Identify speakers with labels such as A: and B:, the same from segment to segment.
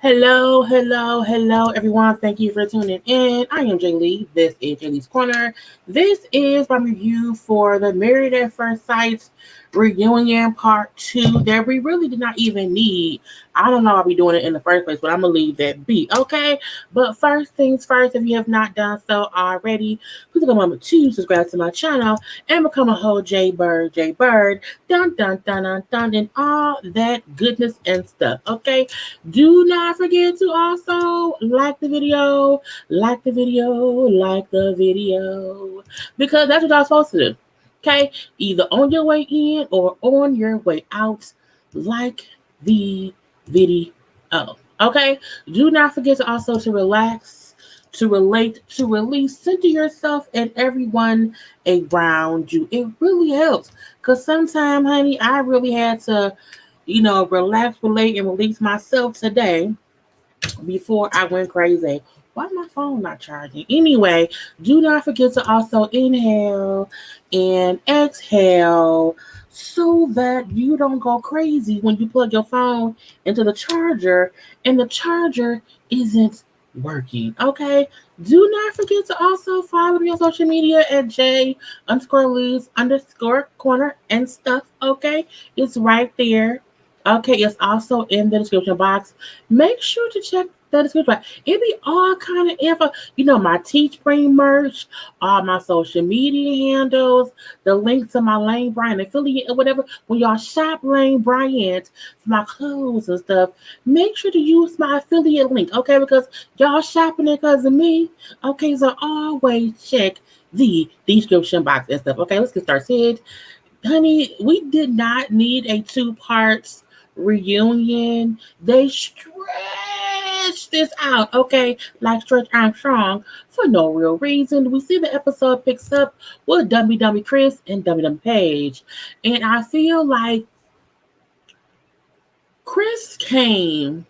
A: Hello, everyone. Thank you for tuning in. I am Jaylee. This is JLeesCorner. This is my review for the Married at First Sight reunion part 2 that we really did not even need. I don't know why we doing it in the first place, but I'm going to leave that be, okay? But first things first, if you have not done so already, please take a moment to subscribe to my channel and become a whole JayBird, dun, and all that goodness and stuff, okay? Do not forget to also like the video, because that's what y'all supposed to do. Okay, either on your way in or on your way out, like the video. Okay, do not forget to also to relax, to relate, to release, center yourself and everyone around you. It really helps, because sometimes, honey, I really had to relax, relate, and release myself today before I went crazy. Why my phone not charging? Anyway, do not forget to also inhale and exhale so that you don't go crazy when you plug your phone into the charger and the charger isn't working. Okay. Do not forget to also follow me on social media at J_Lees_corner and stuff. Okay. It's right there. Okay, it's also in the description box. Make sure to check the description box. It be all kind of info. My Teespring merch, all my social media handles, the link to my Lane Bryant affiliate or whatever. When y'all shop Lane Bryant for my clothes and stuff, make sure to use my affiliate link, okay? Because y'all shopping it because of me. Okay, so always check the description box and stuff. Okay, let's get started. Honey, we did not need a two-parts reunion. They stretched this out, okay, like Stretch Armstrong for no real reason. We see the episode picks up with Dummy Chris and Dummy Paige. And I feel like Chris came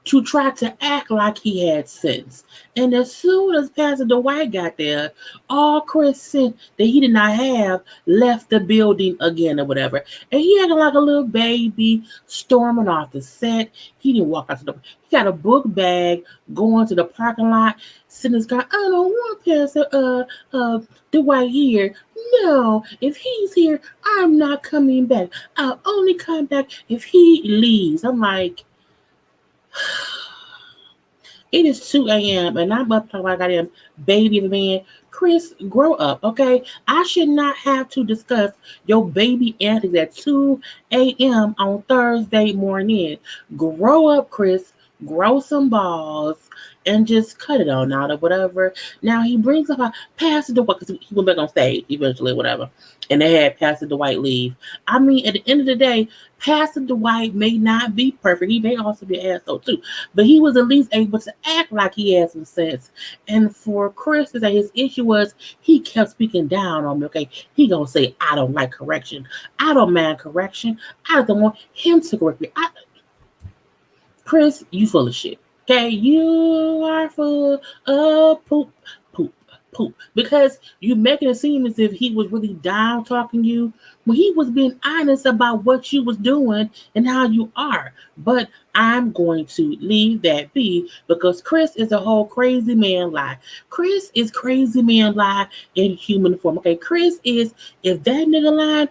A: to try to act like he had sense. And as soon as Pastor Dwight got there, all Chris said that he did not have left the building again or whatever. And he acted like a little baby storming off the set. He didn't walk out to the he got a book bag going to the parking lot, sitting in his car. I don't want Pastor Dwight here. No, if he's here, I'm not coming back. I'll only come back if he leaves. I'm like, it is 2 a.m. and I'm up talking about goddamn baby the man. Chris, grow up, okay? I should not have to discuss your baby antics at 2 a.m. on Thursday morning. Grow up, Chris. Grow some balls and just cut it on out or whatever. Now he brings up a Pastor Dwight because he went back on stage eventually, whatever. And they had Pastor Dwight leave. I mean, at the end of the day, Pastor Dwight may not be perfect. He may also be an asshole too. But he was at least able to act like he had some sense. And for Chris to say his issue was he kept speaking down on me. Okay, he gonna say I don't like correction. I don't mind correction. I don't want him to correct me. Chris, you full of shit. Okay, you are full of poop. Because you making it seem as if he was really down talking you when he was being honest about what you was doing and how you are. But I'm going to leave that be because Chris is a whole crazy man lie. Chris is crazy man lie in human form. Okay, Chris is, if that nigga lied,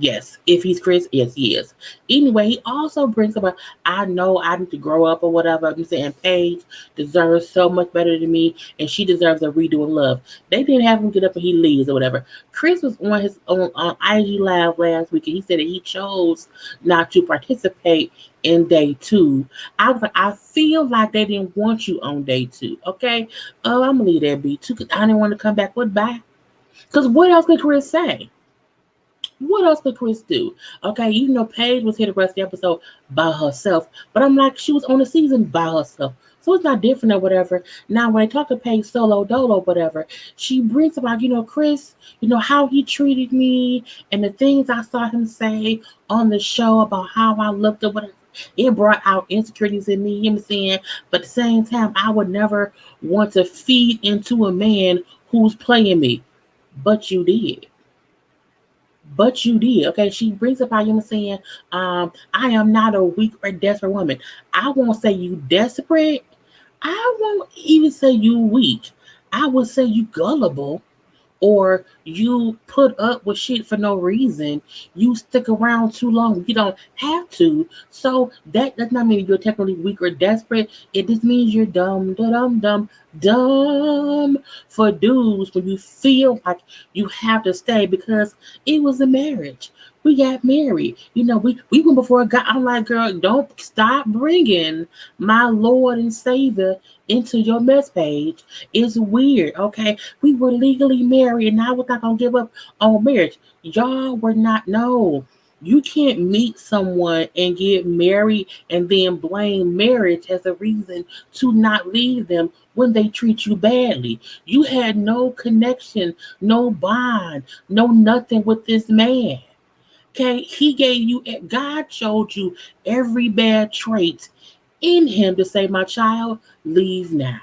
A: yes, if he's Chris, yes, he is. Anyway, he also brings up I know I need to grow up or whatever. I'm saying Paige deserves so much better than me, and she deserves a redo in love. They didn't have him get up and he leaves or whatever. Chris was on his own on IG Live last week, and he said that he chose not to participate in day 2. I was like, I feel like they didn't want you on day 2. Okay, I'm gonna leave that be too because I didn't want to come back with bye. Because what else could Chris say? What else could Chris do? Okay, even though Paige was here the rest of the episode by herself, but I'm like, she was on the season by herself. So it's not different or whatever. Now, when I talk to Paige solo dolo, whatever, she brings up like, Chris, how he treated me and the things I saw him say on the show about how I looked or whatever. It brought out insecurities in me, you know what I'm saying? But at the same time, I would never want to feed into a man who's playing me. But you did. But you did. Okay, she brings up how you were saying, I am not a weak or desperate woman. I won't say you desperate. I won't even say you weak. I would say you gullible, or you put up with shit for no reason. You stick around too long. You don't have to. So that does not mean you're technically weak or desperate. It just means you're dumb, dumb, dumb, dumb for dudes when you feel like you have to stay because it was a marriage. We got married. We went before God. I'm like, girl, don't stop bringing my Lord and Savior into your mess page. It's weird, okay? We were legally married, and I was not gonna give up on marriage. Y'all were not. No, you can't meet someone and get married and then blame marriage as a reason to not leave them when they treat you badly. You had no connection, no bond, no nothing with this man. Okay, he gave you. God showed you every bad trait in him to say, "My child, leave now."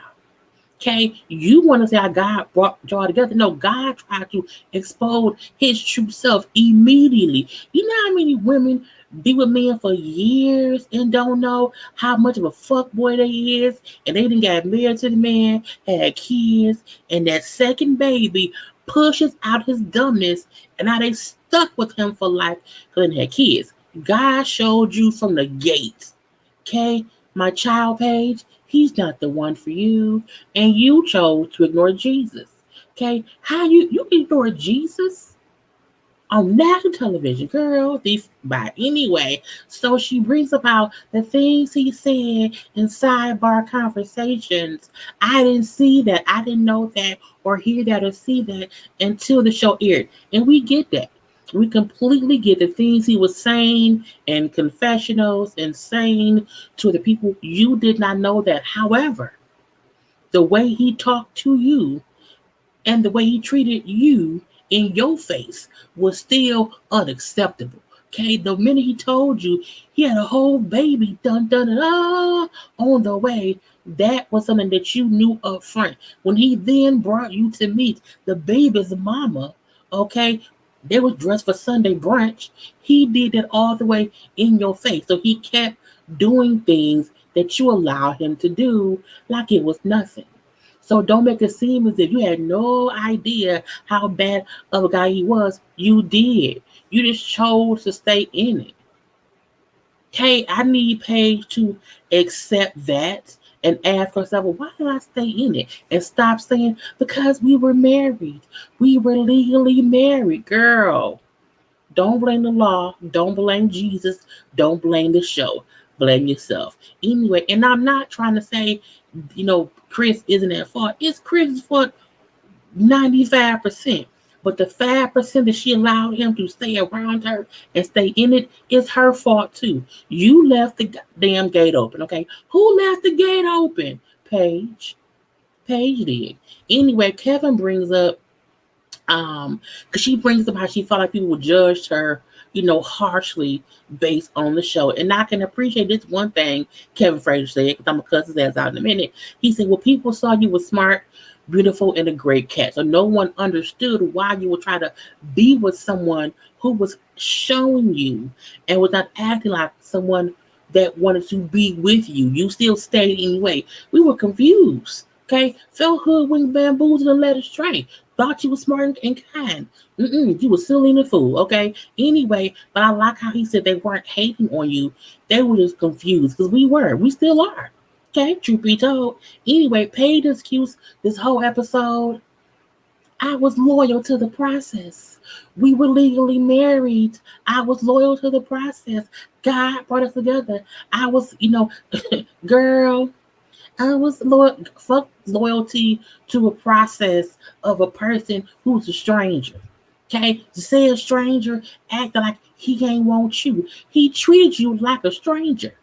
A: Okay, you want to say how God brought y'all together. No, God tried to expose his true self immediately. You know how many women be with men for years and don't know how much of a fuck boy they is, and they didn't get married to the man, had kids, and that second baby pushes out his dumbness, and now they stuck with him for life because they had kids. God showed you from the gate. Okay, my child Paige, he's not the one for you, and you chose to ignore Jesus. Okay, how you ignore Jesus on national television, girl? These by anyway. So she brings about the things he said in sidebar conversations. I didn't see that. I didn't know that or hear that or see that until the show aired, and we get that. We completely get the things he was saying and confessionals and saying to the people. You did not know that. However, the way he talked to you and the way he treated you in your face was still unacceptable. Okay, the minute he told you he had a whole baby dun dun dun on the way, that was something that you knew up front. When he then brought you to meet the baby's mama, okay, they was dressed for Sunday brunch. He did that all the way in your face. So he kept doing things that you allowed him to do like it was nothing. So don't make it seem as if you had no idea how bad of a guy he was. You did. You just chose to stay in it. Okay, I need Paige to accept that and ask herself, well, why did I stay in it? And stop saying, because we were married. We were legally married, girl. Don't blame the law. Don't blame Jesus. Don't blame the show. Blame yourself. Anyway, and I'm not trying to say, Chris isn't at fault. It's Chris's fault 95%. But the 5% that she allowed him to stay around her and stay in it is her fault too. You left the damn gate open, okay? Who left the gate open? Paige. Paige did. Anyway, Kevin brings up because she brings up how she felt like people would judge her, harshly based on the show. And I can appreciate this one thing Kevin Frazier said, because I'm gonna cuss his ass out in a minute. He said, well, people saw you were smart, beautiful, and a great cat. So no one understood why you would try to be with someone who was showing you and was not acting like someone that wanted to be with you. You still stayed anyway. We were confused. Okay, felt hoodwinked, bamboozled, and led astray. Thought you was smart and kind. You were silly and a fool. Okay. Anyway, but I like how he said they weren't hating on you. They were just confused because we were. We still are. Okay. Truth be told. Anyway, paid excuse this whole episode. I was loyal to the process. We were legally married. I was loyal to the process. God brought us together. I was, girl. I was loyal. Fuck loyalty to a process of a person who's a stranger. Okay, to say a stranger acting like he ain't want you. He treated you like a stranger.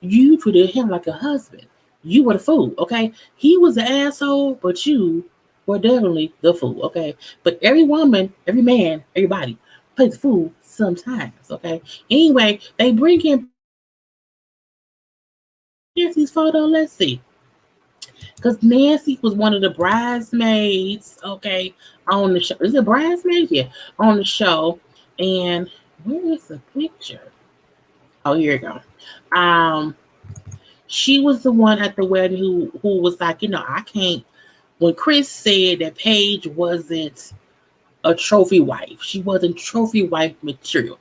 A: You treated him like a husband. You were the fool. Okay, he was the asshole, but you were definitely the fool. Okay, but every woman, every man, everybody plays the fool sometimes. Okay. Anyway, they bring in Nancy's photo. Let's see. Because Nancy was one of the bridesmaids, okay, on the show. Is it bridesmaids? Yeah, on the show. And where is the picture? Oh, here you go. Um, she was the one at the wedding who was like, I can't. When Chris said that Paige wasn't a trophy wife. She wasn't trophy wife material.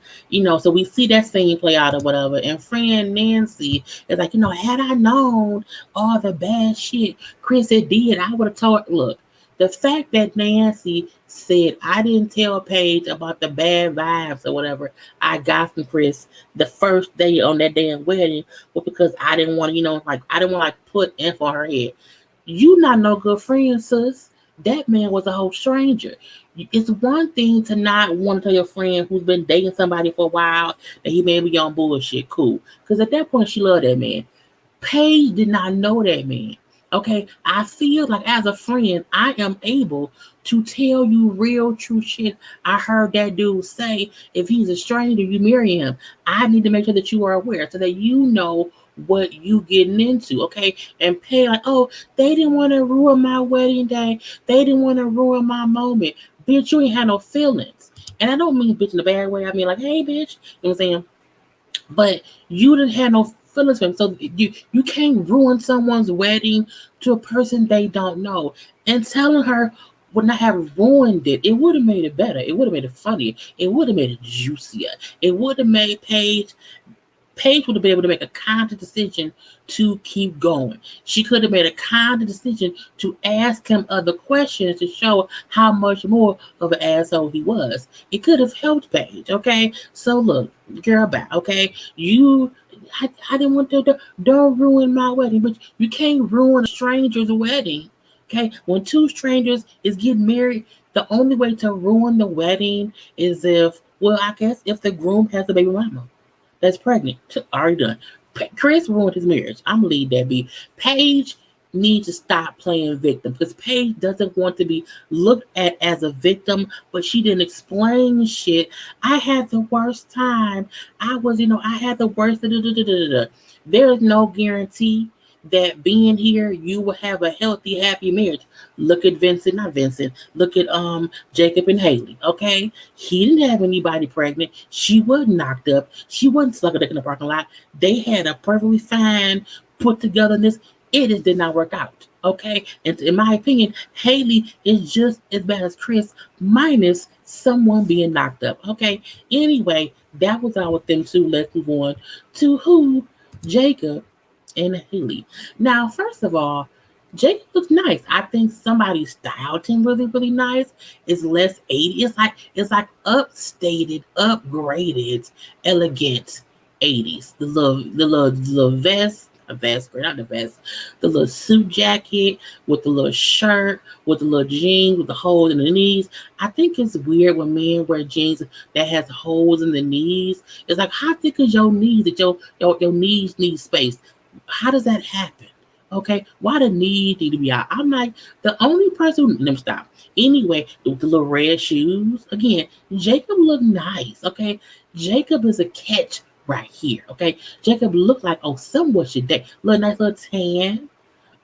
A: So we see that scene play out or whatever. And friend Nancy is like, had I known all the bad shit Chris had did, I would have told. Look, the fact that Nancy said I didn't tell Paige about the bad vibes or whatever I got from Chris the first day on that damn wedding was because I didn't want to, like I didn't want to like put info on her head. You not no good friend, sis. That man was a whole stranger. It's one thing to not want to tell your friend who's been dating somebody for a while that he may be on bullshit. Cool. Because at that point, she loved that man. Paige did not know that man. Okay, I feel like as a friend, I am able to tell you real true shit. I heard that dude say, if he's a stranger, you marry him. I need to make sure that you are aware so that you know what you getting into. Okay, and Paige like, oh, they didn't want to ruin my wedding day. They didn't want to ruin my moment. Bitch, you ain't had no feelings. And I don't mean bitch in a bad way. I mean like, hey, bitch. You know what I'm saying? But you didn't have no feelings for him. So you can't ruin someone's wedding to a person they don't know. And telling her would not have ruined it. It would have made it better. It would have made it funnier. It would have made it juicier. It would have made Paige would have been able to make a conscious decision to keep going. She could have made a conscious decision to ask him other questions to show how much more of an asshole he was. It could have helped Paige, okay? So look, girl, back, okay? I didn't want to, don't ruin my wedding, but you can't ruin a stranger's wedding, okay? When two strangers is getting married, the only way to ruin the wedding is if, well, I guess if the groom has a baby mama that's pregnant. Already done. Chris ruined his marriage. I'm gonna leave that be. Paige needs to stop playing victim because Paige doesn't want to be looked at as a victim, but she didn't explain shit. I had the worst time. I had the worst. Da, da, da, da, da, da. There is no guarantee that being here you will have a healthy, happy marriage. Look at Vincent, not Vincent. Look at Jacob and Haley. Okay, he didn't have anybody pregnant. She wasn't knocked up. She wasn't sucking dick in the parking lot. They had a perfectly fine put togetherness. It just did not work out. Okay, and in my opinion, Haley is just as bad as Chris, minus someone being knocked up. Okay. Anyway, that was all with them two. Let's move on to who Jacob and Haley. Now, first of all, Jacob looks nice. I think somebody styled him really, really nice. It's less 80. It's like upstated, upgraded, elegant 80s. The little vest, a vest, not the vest, the little suit jacket with the little shirt, with the little jeans with the holes in the knees. I think it's weird when men wear jeans that has holes in the knees. It's like how thick is your knees that your knees need space? How does that happen? Okay, why the knees need to be out? I'm like the only person who let me stop. Anyway, with the little red shoes. Again, Jacob looked nice. Okay, Jacob is a catch right here. Okay, Jacob looked like someone should date. Look nice little tan.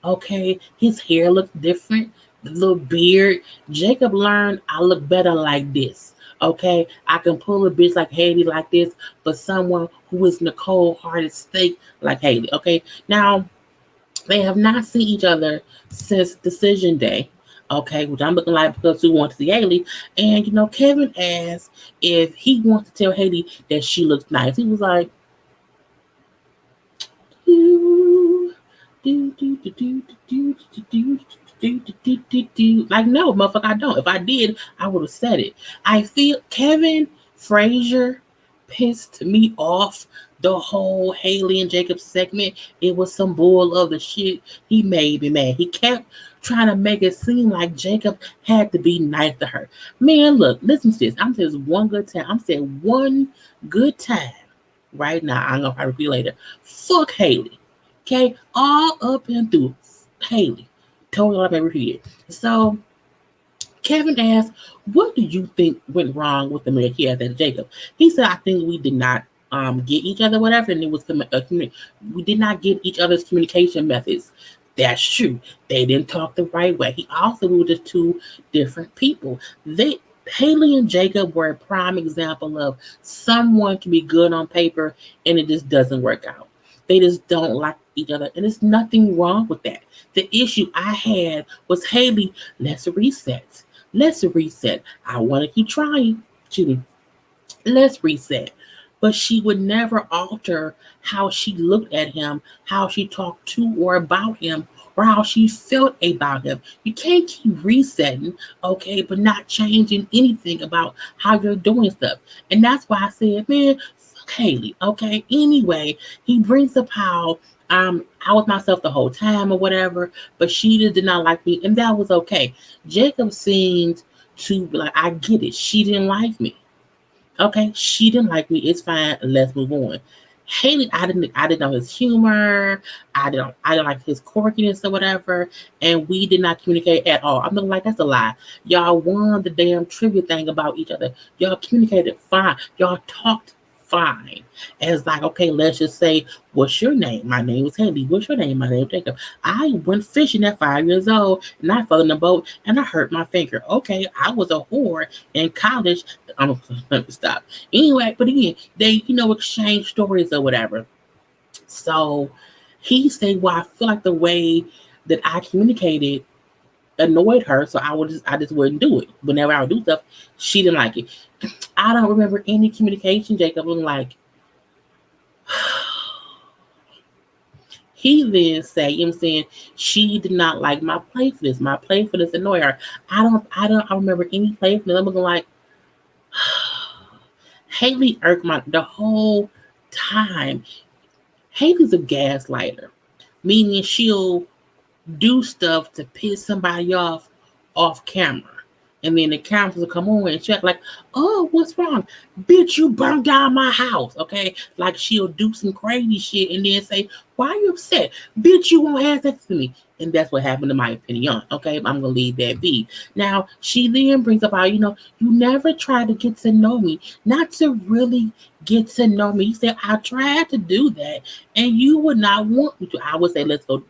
A: Okay, his hair looks different. The little beard. Jacob learned I look better like this. Okay, I can pull a bitch like Haley like this, but someone who is Nicole hearted steak like Haley. Okay, now they have not seen each other since decision day. Okay, which I'm looking like because we want to see Haley. And Kevin asked if he wants to tell Haley that she looks nice. He was like, do, do, do, do, do, do, do, like, no, motherfucker, I don't. If I did, I would have said it. I feel Kevin Frazier pissed me off the whole Haley and Jacob segment. It was some bull of the shit. He made me mad. He kept trying to make it seem like Jacob had to be nice to her. Man, look, listen to this. I'm saying this one good time. I'm saying one good time right now. I'm gonna repeat later. Fuck Haley. Okay, all up and through Haley. Told y'all I repeat it. So Kevin asked, "What do you think went wrong with the marriage?" He asked that to Jacob. He said, "I think we did not get each other, whatever, and it was we did not get each other's communication methods." That's true. They didn't talk the right way. We were just two different people. Haley and Jacob were a prime example of someone can be good on paper and it just doesn't work out. They just don't like each other, and there's nothing wrong with that. The issue I had was Haley, let's reset. Let's reset. I want to keep trying. Excuse me. Let's reset. But she would never alter how she looked at him, how she talked to or about him, or how she felt about him. You can't keep resetting, okay, but not changing anything about how you're doing stuff. And that's why I said, man, fuck Haley, okay? Anyway, he brings up how I was myself the whole time or whatever, but she just did not like me, and that was okay. Jacob seemed to be like, I get it. She didn't like me. Okay, she didn't like me. It's fine. Let's move on. Haley, I didn't know his humor. I didn't like his quirkiness or whatever, and we did not communicate at all. I'm looking like that's a lie. Y'all won the damn trivia thing about each other. Y'all communicated fine. Y'all talked fine. And it's like, okay, let's just say, what's your name? My name is Haley. What's your name? My name is Jacob. I went fishing at 5 years old, and I fell in the boat, and I hurt my finger. Okay, I was a whore in college. I'm gonna stop. Anyway, but again, they exchange stories or whatever. So he said, "Well, I feel like the way that I communicated annoyed her, so I just wouldn't do it. Whenever I would do stuff, she didn't like it. I don't remember any communication, Jacob. I'm like, he then said, you know what I'm saying, she did not like my playfulness. My playfulness annoyed her. I don't remember any playfulness. I'm looking like Haley irked my the whole time. Haley's a gaslighter, meaning she'll do stuff to piss somebody off camera. And then the cameras will come on and check like, oh, what's wrong? Bitch, you burned down my house. Okay. Like she'll do some crazy shit and then say, why are you upset? Bitch, you won't have sex with me. And that's what happened in my opinion. Okay. I'm gonna leave that be. Now she then brings up how, you never try to get to know me, not to really get to know me. He said, I tried to do that and you would not want me to. I would say, let's go.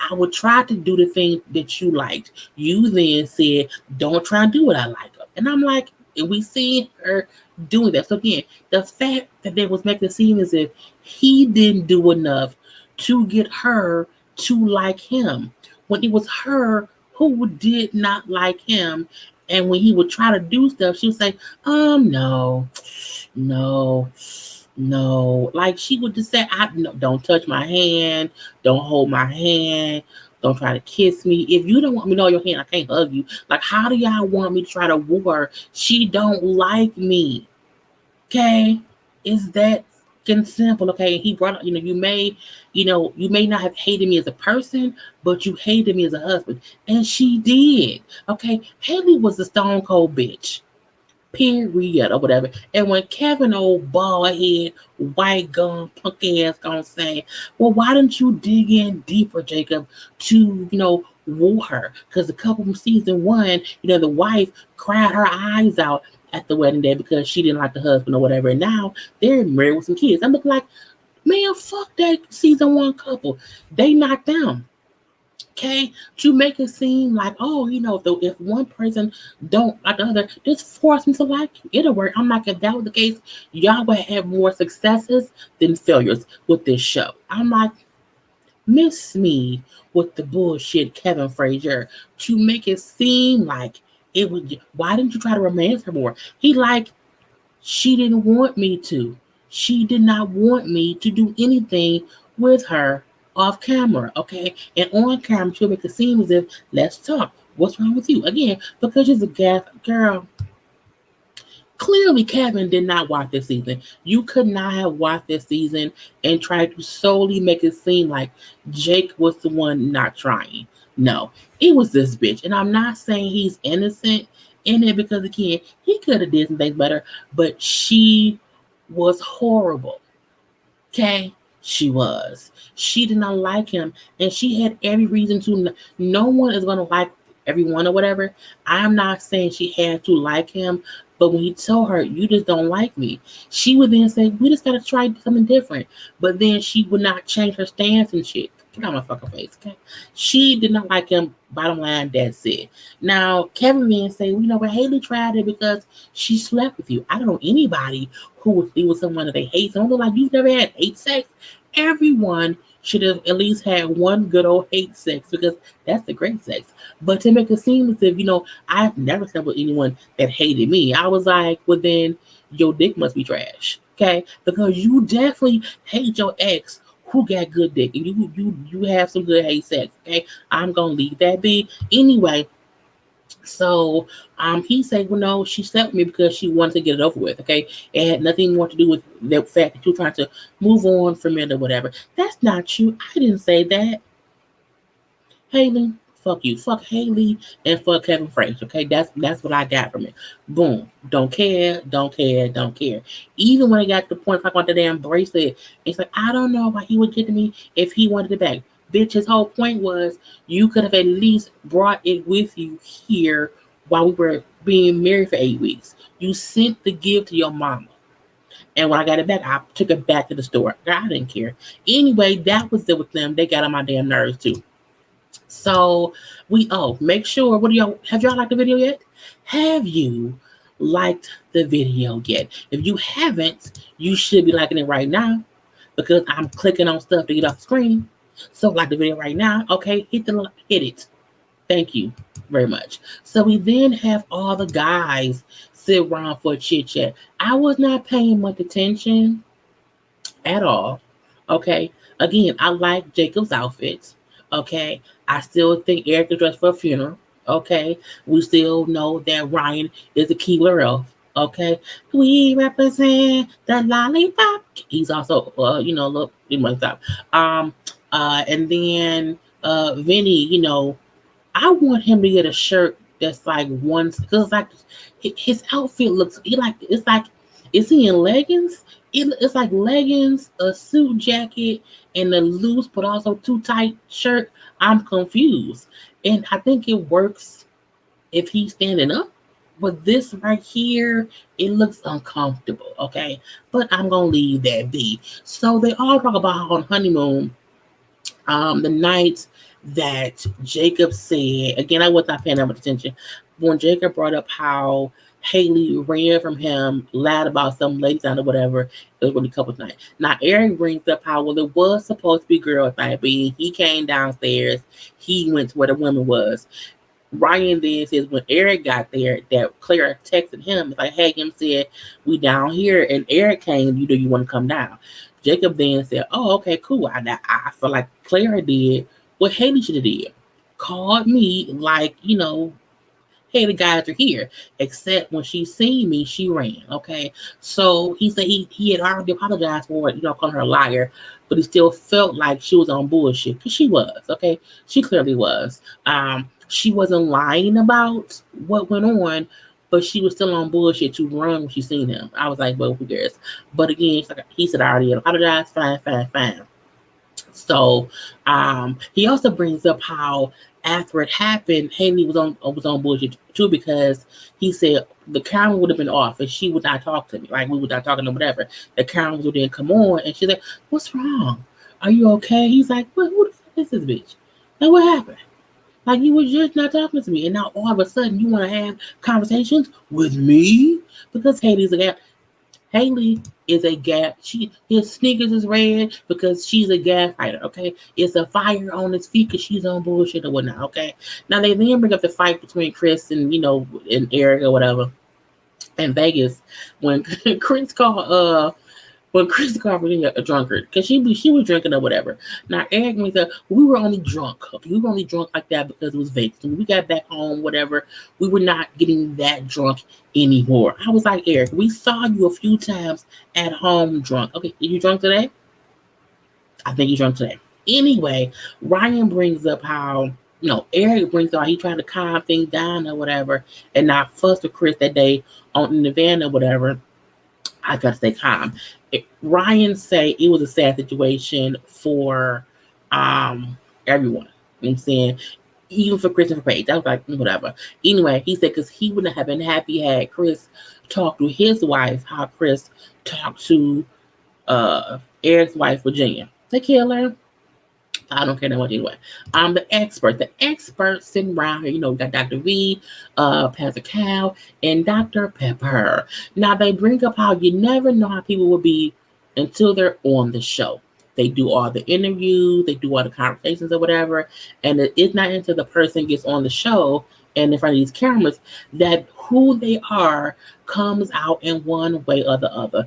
A: I would try to do the thing that you liked. You then said, don't try and do what I like. And I'm like, and we see her doing that. So again, the fact that they was making it seem as if he didn't do enough to get her to like him, when it was her who did not like him. And when he would try to do stuff, she would say, no, no, no. Like she would just say, no, don't touch my hand, don't hold my hand, don't try to kiss me. If you don't want me to hold your hand, I can't hug you. Like, how do y'all want me to try to woo her? She don't like me. Okay? Is that fucking simple? Okay. He brought up, you may not have hated me as a person, but you hated me as a husband. And she did. Okay. Haley was a stone cold bitch. Period or whatever. And when Kevin, old bald head, white gun, punk ass gonna say, well, why didn't you dig in deeper, Jacob, to, woo her? Because a couple of season one, the wife cried her eyes out at the wedding day because she didn't like the husband or whatever. And now they're married with some kids. I'm looking like, man, fuck that season one couple. They knocked down. Okay, to make it seem like, oh, if one person don't like the other, just force them to like you. It'll work. I'm like, if that was the case, y'all would have more successes than failures with this show. I'm like, miss me with the bullshit, Kevin Frazier, to make it seem like it would. Why didn't you try to romance her more? He like, she didn't want me to. She did not want me to do anything with her off camera, okay? And on camera, she'll make it seem as if, let's talk. What's wrong with you? Again, because she's a gas girl. Clearly, Kevin did not watch this season. You could not have watched this season and tried to solely make it seem like Jake was the one not trying. No, it was this bitch. And I'm not saying he's innocent in it because, again, he could have did some things better, but she was horrible. Okay? She was. She did not like him, and she had every reason to. No one is going to like everyone or whatever. I'm not saying she had to like him, but when he told her, you just don't like me, she would then say, we just got to try something different. But then she would not change her stance and shit. Get out my fucking face, okay? She did not like him. Bottom line, that's it. Now, Kevin Van say, you know, but Haley tried it because she slept with you. I don't know anybody who would be with someone that they hate. Someone like you've never had hate sex. Everyone should have at least had one good old hate sex because that's the great sex. But to make it seem as if, you know, I've never slept with anyone that hated me, I was like, well, then your dick must be trash. Okay? Because you definitely hate your ex who got good dick and you have some good hate sex. Okay, I'm gonna leave that be anyway. So he said, well, no, she slept with me because she wanted to get it over with. Okay, it had nothing more to do with the fact that you're trying to move on from it or whatever. That's not true. I didn't say that. Haley, fuck you. Fuck Haley and fuck Kevin Frazier. Okay, that's what I got from it. Boom. Don't care, don't care, don't care. Even when it got to the point talking about the damn bracelet, it's like I don't know why he would get to me if he wanted it back. Bitch, his whole point was you could have at least brought it with you here while we were being married for 8 weeks. You sent the gift to your mama. And when I got it back, I took it back to the store. Girl, I didn't care. Anyway, that was it with them. They got on my damn nerves too. So make sure. What do y'all have y'all liked the video yet? Have you liked the video yet? If you haven't, you should be liking it right now because I'm clicking on stuff to get off the screen. So like the video right now. Okay, hit it. Thank you very much. So we then have all the guys sit around for a chit chat. I was not paying much attention at all. Okay. Again, I like Jacob's outfits. Okay. I still think Eric is dressed for a funeral. Okay. We still know that Ryan is a Keebler elf. Okay. We represent the lollipop. He's also, look, he must stop. And then Vinny, I want him to get a shirt that's like one because like his outfit looks he like it's like is he in leggings? It's like leggings, a suit jacket, and a loose but also too tight shirt. I'm confused, and I think it works if he's standing up. But this right here, it looks uncomfortable. Okay, but I'm gonna leave that be. So they all talk about how on honeymoon the night that Jacob said, again, I was not paying that much attention. When Jacob brought up how Haley ran from him, lied about some ladies down or whatever, it was really couples night. Now, Eric brings up how, well, it was supposed to be girls' night, but he came downstairs, he went to where the woman was. Ryan then says when Eric got there, that Claire texted him, it's like, hey, him said, we down here, and Eric came, do you want to come down? Jacob then said, oh, okay, cool. I feel like Claire did what Haley should have did. Called me like, hey, the guys are here. Except when she seen me, she ran. Okay. So he said he had already apologized for it, calling her a liar, but he still felt like she was on bullshit. Because she was, okay? She clearly was. She wasn't lying about what went on, but she was still on bullshit to run when she seen him. I was like, well, who cares? But again, he said I already apologized, fine, fine, fine. So he also brings up how after it happened, Haley was on bullshit too because he said the camera would have been off and she would not talk to me. Like we would not talking or whatever. The cameras would then come on and she's like, what's wrong? Are you okay? He's like, well, who the fuck is this bitch? Like what happened? Like you were just not talking to me, and now all of a sudden you want to have conversations with me because Haley is a gas. His sneakers is red because she's a gaslighter. Okay, it's a fire on his feet because she's on bullshit or whatnot. Okay, now they then bring up the fight between Chris and Eric or whatever in Vegas when Chris called Virginia a drunkard because she was drinking or whatever. Now Eric means that we were only drunk. Okay? We were only drunk like that because it was Vegas. When we got back home, whatever, we were not getting that drunk anymore. I was like, Eric, we saw you a few times at home drunk. Okay, are you drunk today? I think you drunk today. Anyway, Ryan brings up how Eric brings up how he tried to calm things down or whatever, and not fuss with Chris that day in the van or whatever. I gotta stay calm. Ryan say it was a sad situation for everyone. You know what I'm saying? Even for Chris and for Paige. I was like, whatever. Anyway, he said because he wouldn't have been happy had Chris talked to his wife, how Chris talked to Eric's wife, Virginia. They kill her. I don't care that much anyway. The expert sitting around here, we got Dr. V, Pastor Cal, and Dr. Pepper. Now they bring up how you never know how people will be until they're on the show. They do all the interviews, they do all the conversations or whatever, and it's not until the person gets on the show and in front of these cameras that who they are comes out in one way or the other.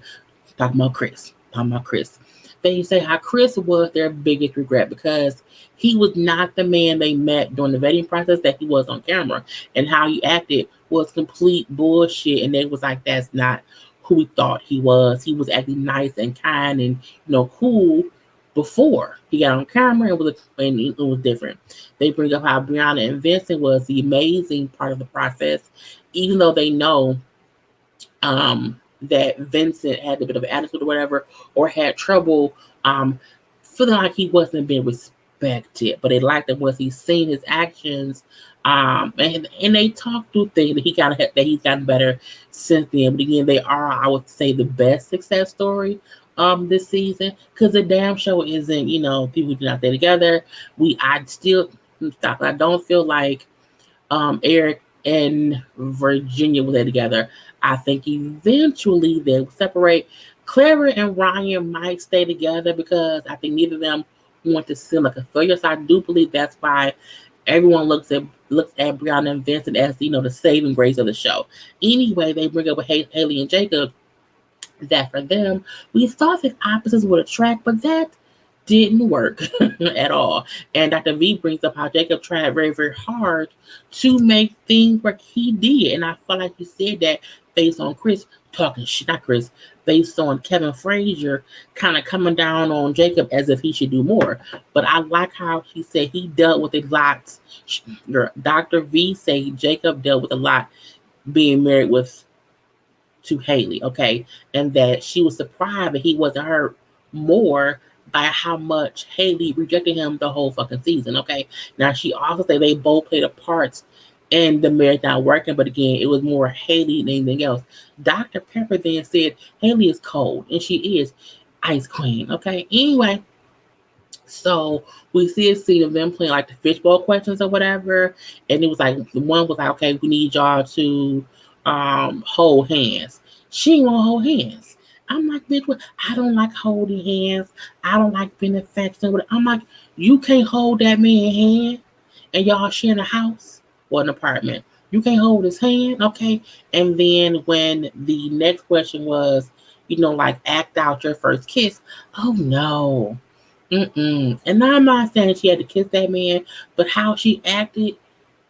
A: Talking about Chris. Talking about Chris. They say how Chris was their biggest regret because he was not the man they met during the vetting process that he was on camera. And how he acted was complete bullshit. And they was like, that's not who we thought he was. He was acting nice and kind and cool before he got on camera. It was different. They bring up how Brianna and Vincent was the amazing part of the process, even though they know that Vincent had a bit of an attitude or whatever, or had trouble feeling like he wasn't being respected. But they liked that once he's seen his actions, and they talked through things that he's gotten better since then. But again, they are, I would say, the best success story this season, because the damn show isn't, people do not stay together. I don't feel like Eric and Virginia were there together. I think eventually they'll separate. Clara and Ryan might stay together because I think neither of them want to seem like a failure. So I do believe that's why everyone looks at Brianna and Vincent as the saving grace of the show. Anyway, they bring up with Haley and Jacob that for them we thought that opposites would attract, but that didn't work at all. And Dr. V brings up how Jacob tried very, very hard to make things work. He did. And I felt like he said that based on Chris talking shit, not Chris, based on Kevin Frazier kind of coming down on Jacob as if he should do more. But I like how he said he dealt with a lot. Dr. V said Jacob dealt with a lot being married to Haley, okay? And that she was surprised that he wasn't hurt more by how much Haley rejected him the whole fucking season, okay? Now, she also said they both played a part in the marriage not working, but again, it was more Haley than anything else. Dr. Pepper then said Haley is cold, and she is ice queen, okay? Anyway, so we see a scene of them playing like the fishbowl questions or whatever, and it was like the one was like, okay, we need y'all to hold hands. She ain't want to hold hands. I'm like, bitch, what? I don't like holding hands. I don't like being affectionate with it. I'm like, you can't hold that man's hand and y'all sharing a house or an apartment. You can't hold his hand, okay? And then when the next question was, like act out your first kiss. Oh no. Mm-mm. And now I'm not saying that she had to kiss that man, but how she acted,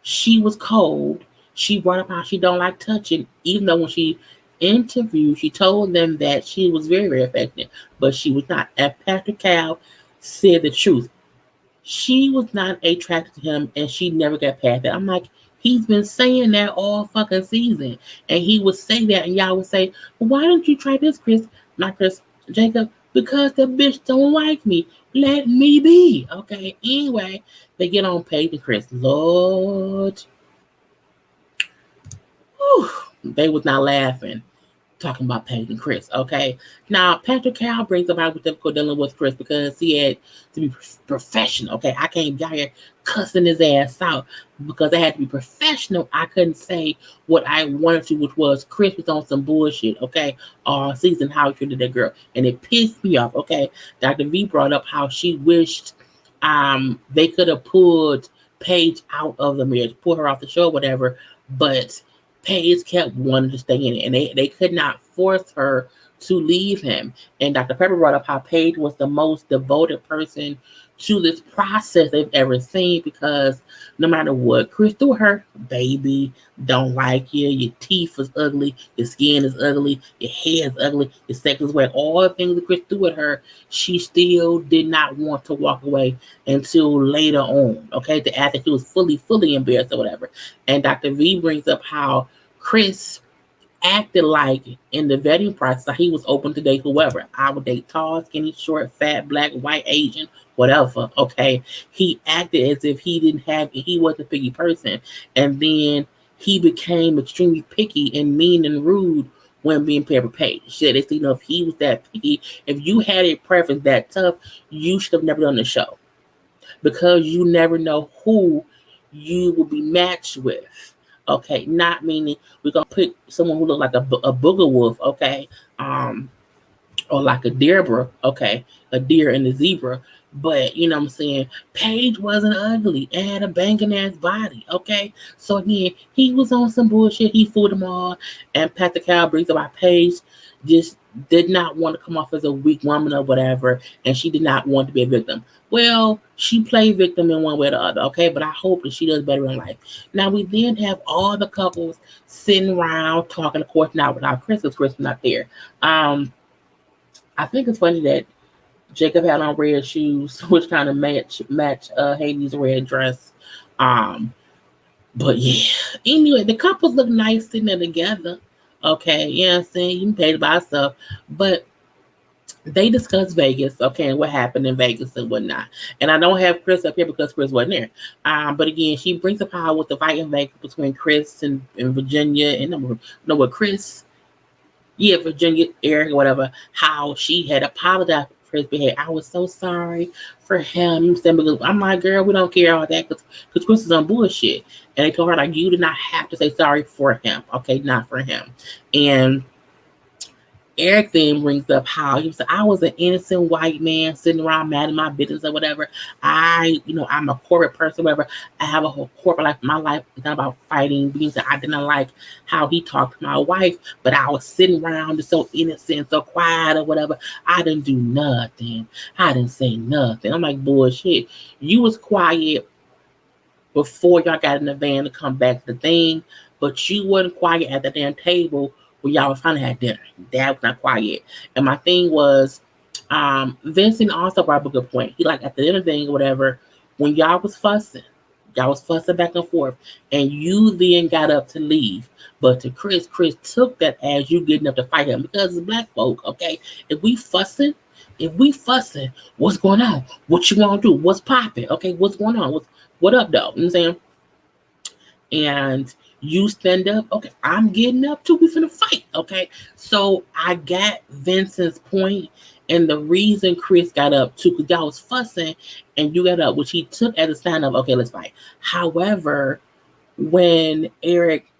A: she was cold. She brought up how she don't like touching, even though when she interviewed, she told them that she was very, very affectionate, but she was not. As Pastor Cal said the truth, she was not attracted to him, and she never got past that. I'm like, he's been saying that all fucking season, and he would say that, and y'all would say, well, why don't you try this, Chris? Not Chris, Jacob, because the bitch don't like me. Let me be, okay? Anyway, they get on Paige and Chris. Lord, whew, they was not laughing talking about Paige and Chris, okay? Now, Patrick Cal brings up how difficult dealing with Chris because he had to be professional, okay? I can't be out here cussing his ass out because I had to be professional. I couldn't say what I wanted to, which was Chris was on some bullshit, okay? All season, how he treated that girl. And it pissed me off, okay? Dr. V brought up how she wished they could have pulled Paige out of the marriage, pulled her off the show, whatever, but Paige kept wanting to stay in it, and they could not force her to leave him. And Dr. Pepper brought up how Paige was the most devoted person to this process they've ever seen because no matter what Chris threw her, baby, don't like you, your teeth is ugly, your skin is ugly, your hair is ugly, your sex is wet, all the things that Chris threw at her, she still did not want to walk away until later on, okay, after he was fully embarrassed or whatever. And Dr. V brings up how Chris acted like in the vetting process like he was open to date whoever. I would date tall, skinny, short, fat, black, white, Asian, whatever. Okay. He acted as if he was a picky person. And then he became extremely picky and mean and rude when being paired with Paige. Shit, it's, if he was that picky, if you had a preference that tough, you should have never done the show. because you never know who you will be matched with. Okay, not meaning we're gonna pick someone who look like a booger wolf. Okay, um, or like a Deborah, okay, a deer and a zebra. But you know what I'm saying? Paige wasn't ugly and had a banging ass body, okay? So again, he was on some bullshit. He fooled them all. And Pat the Cow brings about Paige just did not want to come off as a weak woman or whatever, and she did not want to be a victim. Well, she played victim in one way or the other, okay? But I hope that she does better in life. Now we then have all the couples sitting around talking, of course, not without Chris, because Chris was not there. Um, I think it's funny that Jacob had on red shoes, which kind of match Haley's red dress. Um, but yeah. Anyway, the couples look nice sitting there together. Okay, yeah, I'm saying you can pay to buy stuff, but they discuss Vegas, okay, and what happened in Vegas and whatnot. And I don't have Chris up here because Chris wasn't there. But again, she brings up how with the fight in Vegas between Chris and Virginia and no, with Chris, yeah, Virginia, Eric, whatever, how she had apologized for his behavior. I was so sorry for him. Because I'm like, girl, we don't care about that because Chris is on bullshit. And they told her, like, you did not have to say sorry for him, okay, not for him. And Eric then brings up how he said, I was an innocent white man sitting around mad at my business or whatever. I'm a corporate person, whatever. I have a whole corporate life. My life is not about fighting. Being that I didn't like how he talked to my wife, but I was sitting around just so innocent, so quiet or whatever. I didn't do nothing. I didn't say nothing. I'm like, bullshit. You was quiet before y'all got in the van to come back to the thing, but you wasn't quiet at the damn table when y'all was trying to have dinner. That was not quiet. And my thing was, Vincent also brought up a good point. He like at the dinner thing or whatever, when y'all was fussing back and forth, and you then got up to leave. But to Chris took that as you getting up to fight him because it's black folk, okay? If we fussing, what's going on? What you want to do? What's popping? Okay, what's going on? What up, though? You know what I'm saying? And you stand up, okay, I'm getting up too. We finna fight, okay? So I got Vincent's point and the reason Chris got up too, because y'all was fussing and you got up, which he took as a sign of, okay, let's fight. However, when Eric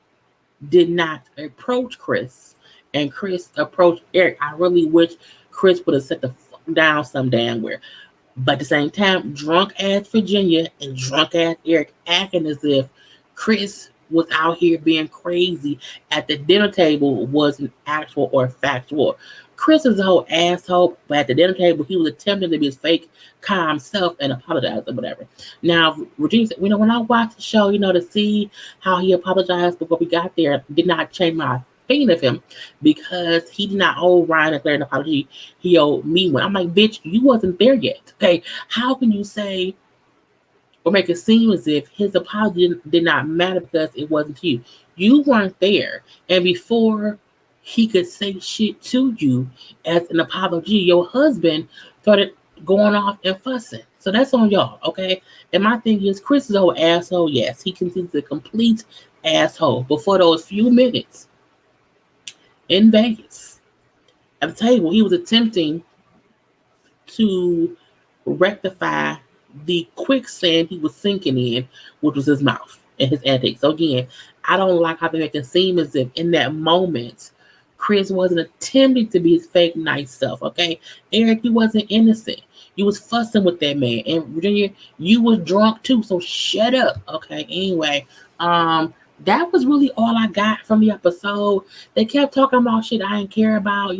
A: did not approach Chris and Chris approached Eric, I really wish Chris would have set the fuck down some damn where. But at the same time, drunk ass Virginia and drunk ass Eric acting as if Chris was out here being crazy at the dinner table wasn't actual or factual. Chris is a whole asshole, but at the dinner table, he was attempting to be his fake, calm self and apologize or whatever. Now, Virginia said, when I watched the show, to see how he apologized before we got there, did not change my opinion of him because he did not owe Ryan a clear apology. He owed me one. I'm like, bitch, you wasn't there yet. Okay, how can you say or make it seem as if his apology did not matter because it wasn't you? You weren't there, and before he could say shit to you as an apology, your husband started going off and fussing. So that's on y'all, okay? And my thing is, Chris is an old asshole. Yes, he considers a complete asshole. But for those few minutes in Vegas at the table, he was attempting to rectify the quicksand he was sinking in, which was his mouth and his antics. So again, I don't like how they make it seem as if in that moment, Chris wasn't attempting to be his fake nice self. Okay, Eric, you wasn't innocent. You was fussing with that man, and Virginia, you was drunk too. So shut up. Okay. Anyway, that was really all I got from the episode. They kept talking about shit I didn't care about.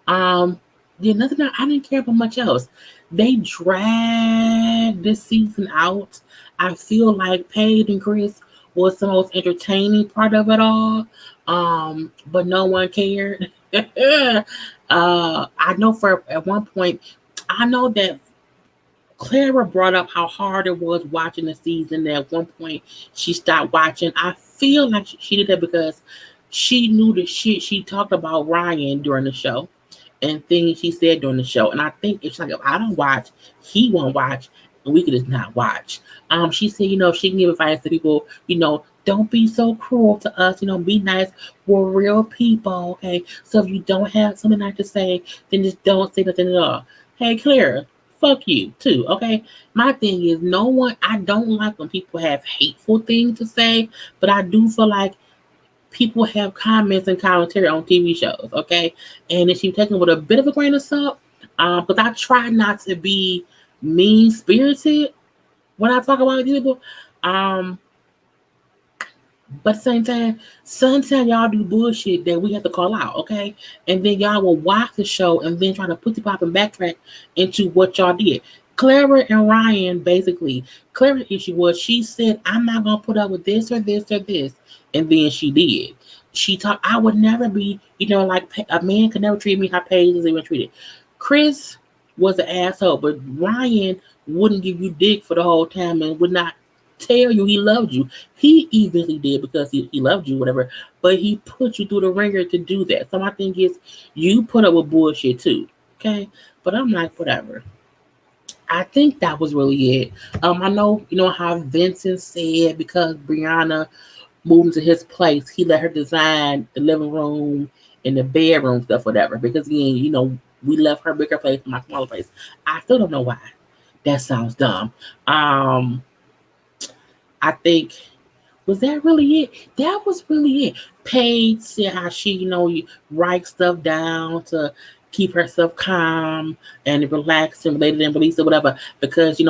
A: Um, yeah, nothing. I didn't care about much else. They dragged this season out. I feel like Paige and Chris was the most entertaining part of it all. But no one cared. I know for at one point, I know that Clara brought up how hard it was watching the season. That at one point she stopped watching. I feel like she did that because she knew the shit she talked about Ryan during the show and things she said during the show. And I think it's like if I don't watch, he won't watch, and we could just not watch. She said, she can give advice to people, don't be so cruel to us, be nice. We're real people, okay? So if you don't have something nice to say, then just don't say nothing at all. Hey, Claire, fuck you too. Okay. My thing is, no one. I don't like when people have hateful things to say, but I do feel like people have comments and commentary on TV shows. Okay, and if you take it with a bit of a grain of salt, because I try not to be mean spirited when I talk about people. Um, but at the same time, sometimes y'all do bullshit that we have to call out, okay? And then y'all will watch the show and then try to put the pop and backtrack into what y'all did. Clara and Ryan, basically, Clara's issue was she said, I'm not going to put up with this or this or this. And then she did. She talked, I would never be, like a man could never treat me how Paige is even treated. Chris was an asshole, but Ryan wouldn't give you dick for the whole time and would not tell you he loved you. He eventually did because he loved you, whatever, but he put you through the ringer to do that. So my thing is, you put up with bullshit too, okay? But I'm like, whatever. I think that was really it. I know, how Vincent said because Brianna moved into his place, he let her design the living room and the bedroom stuff, whatever. Because again, we left her bigger place to my smaller place. I still don't know why. That sounds dumb. I think was that really it? That was really it. Paige said how she, you write stuff down to keep herself calm and relaxed and related and release or whatever. Because,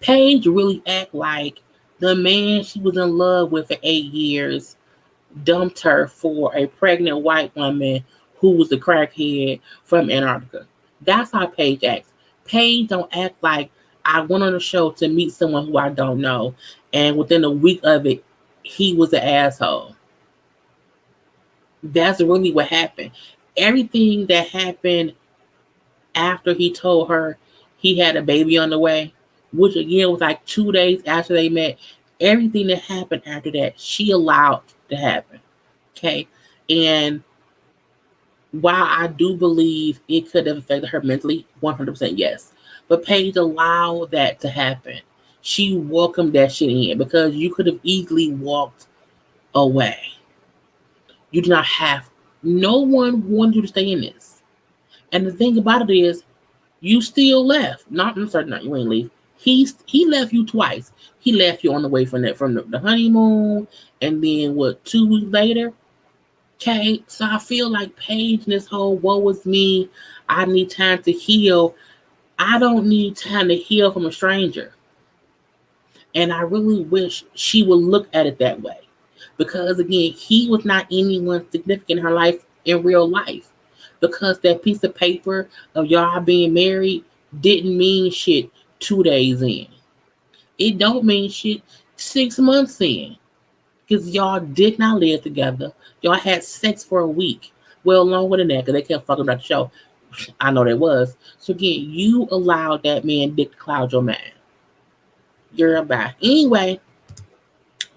A: Paige really act like the man she was in love with for 8 years dumped her for a pregnant white woman who was a crackhead from Antarctica. That's how Paige acts. Paige don't act like I went on a show to meet someone who I don't know, and within a week of it, he was an asshole. That's really what happened. Everything that happened after he told her he had a baby on the way, which again was like 2 days after they met, everything that happened after that, she allowed to happen. Okay. And while I do believe it could have affected her mentally, 100% yes. But Paige allowed that to happen. She welcomed that shit in because you could have easily walked away. You do not have, no one wanted you to stay in this. And the thing about it is, you still left. Not, I'm sorry, not you ain't leave. He left you twice. He left you on the way from the honeymoon, and then what? 2 weeks later, okay, so I feel like Paige and this whole woe was me, I need time to heal. I don't need time to heal from a stranger. And I really wish she would look at it that way. Because again, he was not anyone significant in her life in real life. Because that piece of paper of y'all being married didn't mean shit 2 days in. It don't mean shit 6 months in. Because y'all did not live together. Y'all had sex for a week. Well, longer than that, because they kept fucking about the show. I know they was. So again, you allowed that man Dick to cloud your mind. You're back. Anyway,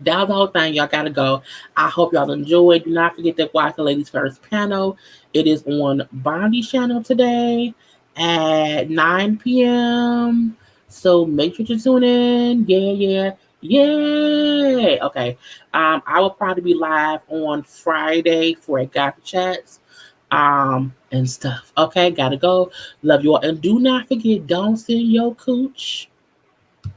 A: that was the whole thing. Y'all gotta go. I hope y'all enjoyed. Do not forget to watch the ladies' first panel. It is on Bondi's channel today at 9 p.m. So make sure to tune in. Yeah. Okay. I will probably be live on Friday for a gotcha chats. And stuff. Okay, gotta go. Love you all. And do not forget, don't send your cooch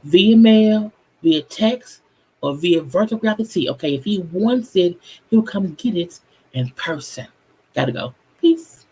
A: via mail, via text, or via virtual gravity. Okay, if he wants it, he'll come get it in person. Gotta go. Peace.